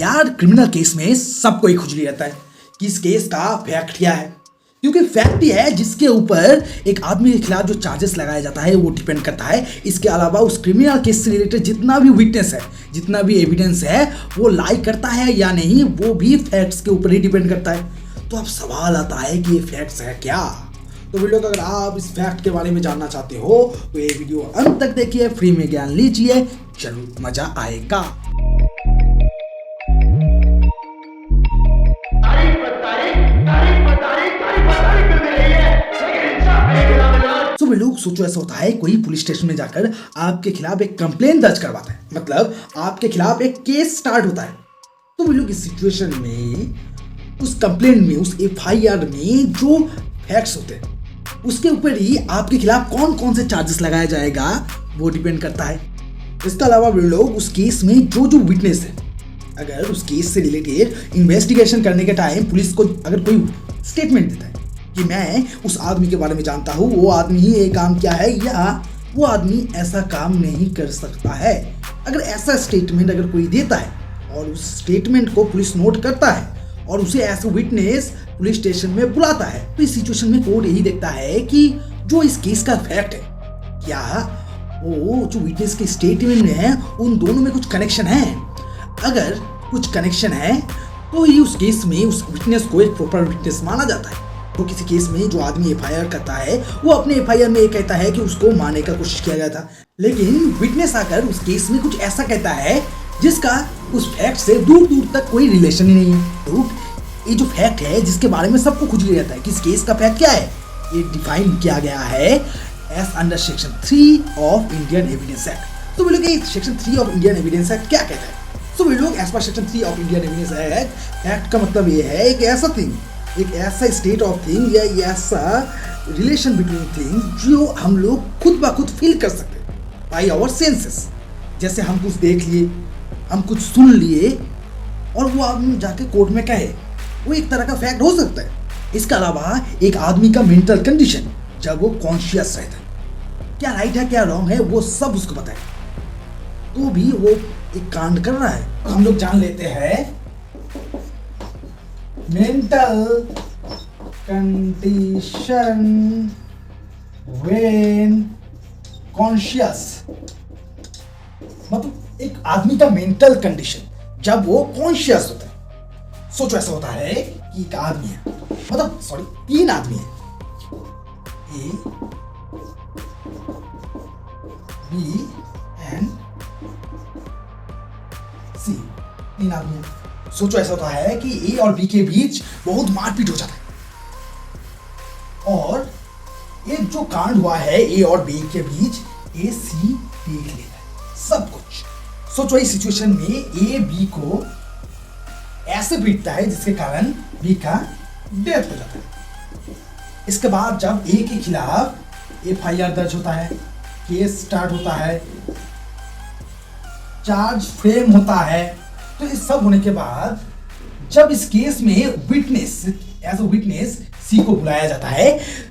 यार criminal case में सबको एक खुजली रहता है कि इस केस का फैक्ट क्या है, क्योंकि फैक्ट ही है जिसके ऊपर एक आदमी के खिलाफ जो चार्जेस लगाया जाता है वो डिपेंड करता है। इसके अलावा उस क्रिमिनल केस से रिलेटेड जितना भी विटनेस है, जितना भी एविडेंस है, वो लाई करता है या नहीं, वो भी फैक्ट्स के ऊपर ही डिपेंड करता है। तो अब सवाल आता है कि ये फैक्ट्स है क्या। तो वीडियो अगर आप इस फैक्ट के बारे में जानना चाहते हो तो ये वीडियो अंत तक देखिए, फ्री में ज्ञान लीजिए, जरूर मजा आएगा। तो वे लोग सोचो, ऐसा होता है कोई पुलिस स्टेशन में जाकर आपके खिलाफ एक कंप्लेंट दर्ज करवाता है, मतलब आपके खिलाफ एक केस स्टार्ट होता है। तो वे लोग इस सिचुएशन में उस कंप्लेंट में, उस एफआईआर में जो फैक्ट्स होते हैं उसके ऊपर ही आपके खिलाफ कौन कौन से चार्जेस लगाया जाएगा वो डिपेंड करता है। इसके अलावा वे लोग उस केस में जो जो विटनेस है, अगर उस केस से रिलेटेड इन्वेस्टिगेशन करने के टाइम पुलिस को अगर कोई स्टेटमेंट देता है कि मैं उस आदमी के बारे में जानता हूँ, वो आदमी ही ये काम किया है या वो आदमी ऐसा काम नहीं कर सकता है, अगर ऐसा स्टेटमेंट अगर कोई देता है और उस स्टेटमेंट को पुलिस नोट करता है और उसे as a witness police station में बुलाता है, तो इस सिचुएशन में कोर्ट यही देखता है कि जो इस केस का फैक्ट है, क्या वो जो विटनेस के स्टेटमेंट में है उन दोनों में कुछ कनेक्शन है। अगर कुछ कनेक्शन है तो ही उस केस में उस विटनेस को एक प्रॉपर विटनेस माना जाता है। तो किसी केस में जो आदमी एफआईआर करता है वो अपने एफआईआर में ये कहता है कि उसको मारने का कोशिश किया गया था, लेकिन विटनेस आकर उस केस में कुछ ऐसा कहता है जिसका उस फैक्ट से दूर दूर तक कोई रिलेशन ही नहीं है। तो ये जो फैक्ट है जिसके बारे में सबको खुजली रहता है कि इस केस का फैक्ट क्या है, ये डिफाइन किया गया है as under section 3 of Indian evidence act. तो वे लोग section 3 of Indian evidence act क्या कहता है? तो वे लोग as per section 3 of Indian evidence act, act का मतलब ये है एक ऐसा थिंग, एक ऐसा स्टेट ऑफ थिंग या ऐसा रिलेशन बिटवीन थिंग जो हम लोग खुद ब खुद फील कर सकते हैं बाई आवर सेंसेस। जैसे हम कुछ देख लिए, हम कुछ सुन लिए और वो आदमी जाके कोर्ट में कहे, वो एक तरह का फैक्ट हो सकता है। इसके अलावा एक आदमी का मेंटल कंडीशन, जब वो कॉन्शियस रहता है, क्या राइट है क्या रॉन्ग है वो सब उसको पता है, तो भी वो एक कांड कर रहा है। हम लोग जान लेते हैं मेंटल कंडीशन व्हेन कॉन्शियस, मतलब एक आदमी का मेंटल कंडीशन जब वो कॉन्शियस होता है। सोचो, ऐसा होता है कि एक आदमी है, मतलब सॉरी 3 आदमी है, ए बी एंड सी, 3 आदमी है। सोचो, ऐसा होता है कि ए और बी के बीच बहुत मारपीट हो जाता है और एक जो कांड हुआ है ए और बी के बीच, ए सी देख लेता है सब कुछ। सोचो इस सिचुएशन में ए बी को ऐसे पीटता है जिसके कारण बी का डेथ हो जाता है। इसके बाद जब ए के खिलाफ एफआईआर दर्ज होता है, केस स्टार्ट होता है, चार्ज फ्रेम होता है, तो इस सब होने के बाद जब इस केस में विटनेस एज अ विटनेस सी को बुलाया जाता है,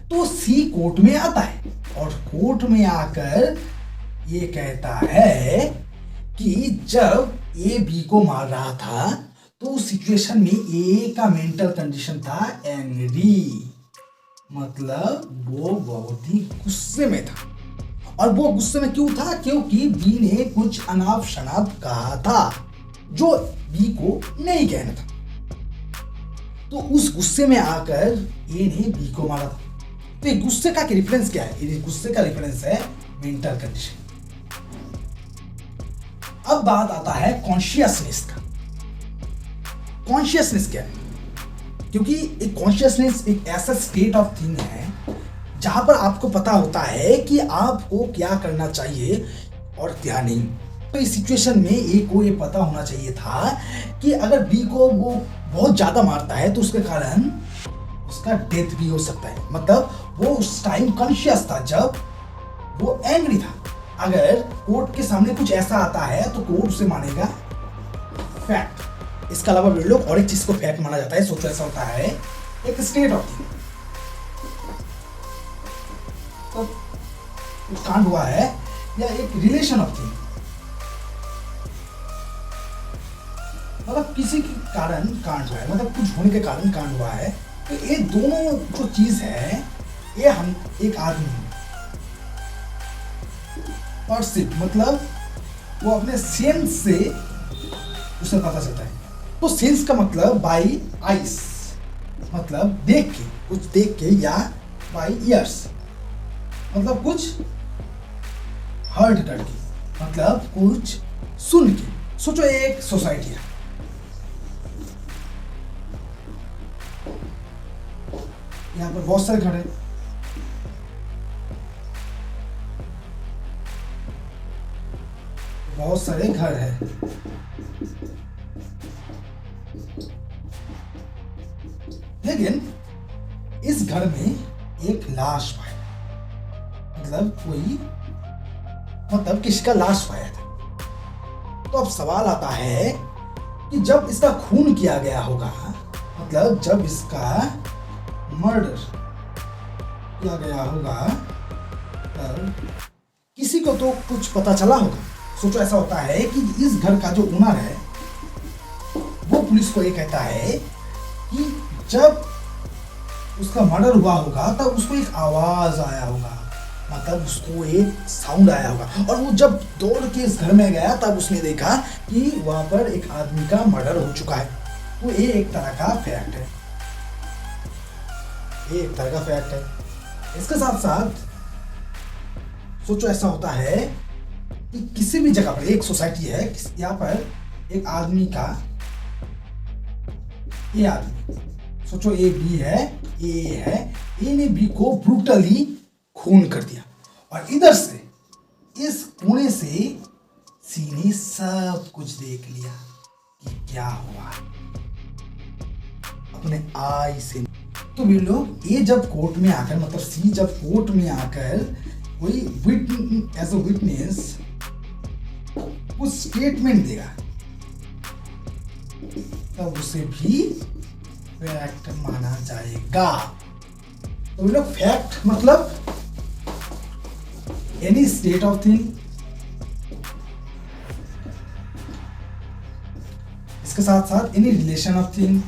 तो सी कोर्ट में आता है और कोर्ट में आकर ये कहता है कि जब ए बी को मार रहा था तो उस सिचुएशन में ए का मेंटल कंडीशन था एंग्री, मतलब वो बहुत ही गुस्से में था। और वो गुस्से में क्यों था? क्योंकि बी ने कुछ अनाप शनाप कहा था जो बी को नहीं कहना था, तो उस गुस्से में आकर ए ने बी को मारा था। तो ये गुस्से का रेफरेंस क्या है? ये गुस्से का रेफरेंस है मेंटल कंडीशन। अब बात आता है कॉन्शियसनेस का। कॉन्शियसनेस क्या है? क्योंकि एक कॉन्शियसनेस एक ऐसा स्टेट ऑफ थिंग है जहां पर आपको पता होता है कि आपको क्या करना चाहिए और क्या नहीं। तो इस सिचुएशन में ए को ये पता होना चाहिए था कि अगर बी को वो बहुत ज्यादा मारता है तो उसके कारण उसका डेथ भी हो सकता है, मतलब वो उस टाइम कॉन्शियस था जब वो एंग्री था। अगर कोर्ट के सामने कुछ ऐसा आता है तो कोर्ट उसे मानेगा फैक्ट। इसके अलावा लोग और एक चीज को फैक्ट माना जाता है। सोचो, ऐसा होता है एक स्टेट ऑफ थिंग, तो कांड हुआ है या एक रिलेशन ऑफ थिंग, मतलब किसी के कारण कांड हुआ है, मतलब कुछ होने के कारण कांड हुआ है। तो ये दोनों जो चीज है, ये हम एक आदमी परसिप, मतलब वो अपने सेंस से उसे पता चलता है। तो सेंस का मतलब बाई आइस, मतलब देख के, कुछ देख के, या बाई ईयर्स मतलब कुछ हर्ड करके, मतलब कुछ सुन के। सोचो एक सोसाइटी है, यहाँ पर बहुत सारे घर हैं, बहुत सारे घर हैं। लेकिन इस घर में एक लाश पाया, मतलब कोई, मतलब किसी का लाश पाया था। तो अब सवाल आता है कि जब इसका खून किया गया होगा, मतलब जब इसका मर्डर किया गया होगा, तब किसी को तो कुछ पता चला होगा। सोचो ऐसा होता है कि इस घर का जो ओनर है वो पुलिस को ये कहता है कि जब उसका मर्डर हुआ होगा तब उसको एक आवाज आया होगा, मतलब उसको एक साउंड आया होगा, और वो जब दौड़ के इस घर में गया तब उसने देखा कि वहां पर एक आदमी का मर्डर हो चुका है। तो ये एक तरह का फैक्ट है, ये एक तरह का फैक्ट है। इसके साथ साथ सोचो ऐसा होता है कि किसी भी जगह पर एक सोसाइटी है, यहाँ पर एक आदमी का, ये आदमी, सोचो ए बी है, ए ने बी को ब्रूटली खून कर दिया, और इधर से इस कोने से सी ने सब कुछ देख लिया कि क्या हुआ अपने आई से। तो वे लोग, ये जब कोर्ट में आकर, मतलब सी जब कोर्ट में आकर कोई एज अ विटनेस कुछ स्टेटमेंट देगा, तब उसे भी फैक्ट माना जाएगा। तो वे लोग फैक्ट मतलब एनी स्टेट ऑफ थिंग, इसके साथ साथ एनी रिलेशन ऑफ थिंग,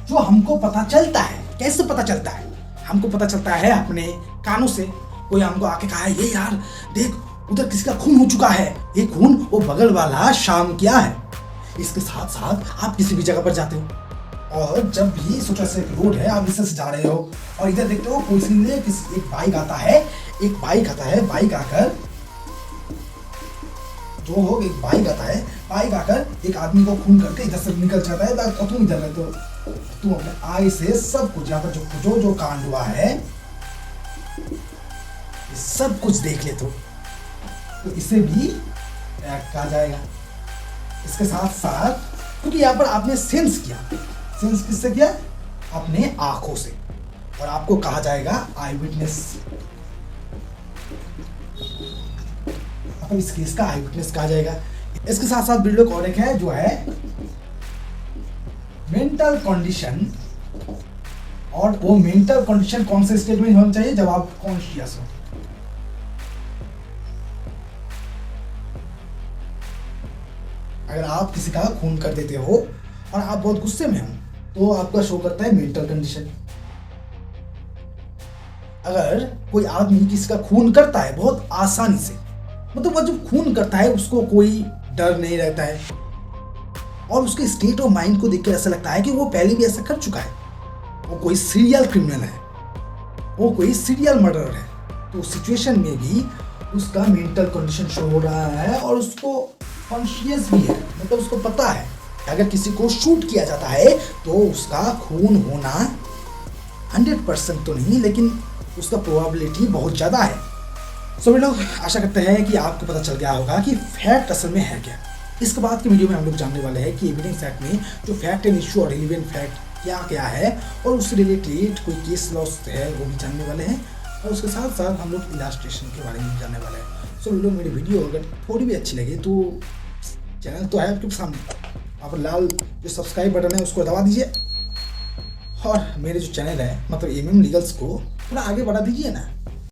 जो हमको पता चलता है। कैसे पता चलता है? हमको पता चलता है अपने कानों से। कोई हमको आके कहा है, ये यार देख उधर किसी का खून हो चुका है, ये खून वो बगल वाला शाम किया है। इसके साथ साथ आप किसी भी जगह पर जाते हो और जब भी सोचो ऐसे रोड है, आप इधर से जा रहे हो और इधर देखते हो कोई ने एक बाइक आता है, बाइक आकर बाइक आकर एक आदमी को खून करके इधर से निकल जाता है। और तुम इधर रहते हो, तुम अपने आई से सब कुछ, यहाँ पर जो कांड हुआ है सब कुछ देख लेते हो, तो इसे भी कहा जाएगा। इसके साथ साथ क्योंकि यहाँ पर आपने सेंस किया, सेंस किससे किया? अपने आंखों से, और आपको कहा जाएगा आई विटनेस। इस केस का आई विटनेस कहा जाएगा। इसके साथ साथ भी लोग और एक है जो है मेंटल कंडीशन, और वो मेंटल कंडीशन कौन से स्टेट में होना चाहिए? जब आप कॉन्शियस हो। अगर आप किसी का खून कर देते हो और आप बहुत गुस्से में हो तो आपका शो करता है मेंटल कंडीशन। अगर कोई आदमी किसी का खून करता है बहुत आसानी से, मतलब वो जब खून करता है उसको कोई डर नहीं रहता है और उसके स्टेट ऑफ माइंड को देखकर ऐसा लगता है कि वो पहले भी ऐसा कर चुका है, वो कोई सीरियल क्रिमिनल है, वो कोई सीरियल मर्डरर है, तो उस सिचुएशन में भी उसका मेंटल कंडीशन शो हो रहा है और उसको कॉन्शियस भी है, मतलब उसको पता है अगर किसी को शूट किया जाता है तो उसका खून होना 100% तो नहीं, लेकिन उसका प्रोबेबिलिटी बहुत ज़्यादा है। सो लोग आशा करते हैं कि आपको पता चल गया होगा कि फैक्ट असल में है क्या। इसके बाद की वीडियो में हम लोग जानने वाले हैं कि एविडेंस एक्ट में जो फैक्ट एंड इशू और रिलेवेंट फैक्ट क्या क्या है, और उससे रिलेटेड कोई केस लॉस है वो भी जानने वाले हैं, और उसके साथ साथ हम लोग इलास्ट्रेशन के बारे में भी जानने वाले हैं। सो लोग मेरी वीडियो अगर थोड़ी भी अच्छी लगे तो चैनल तो है आपके सामने, आप लाल जो सब्सक्राइब बटन है उसको दबा दीजिए, और मेरे जो चैनल है मतलब MM लीगल्स को थोड़ा आगे बढ़ा दीजिए ना।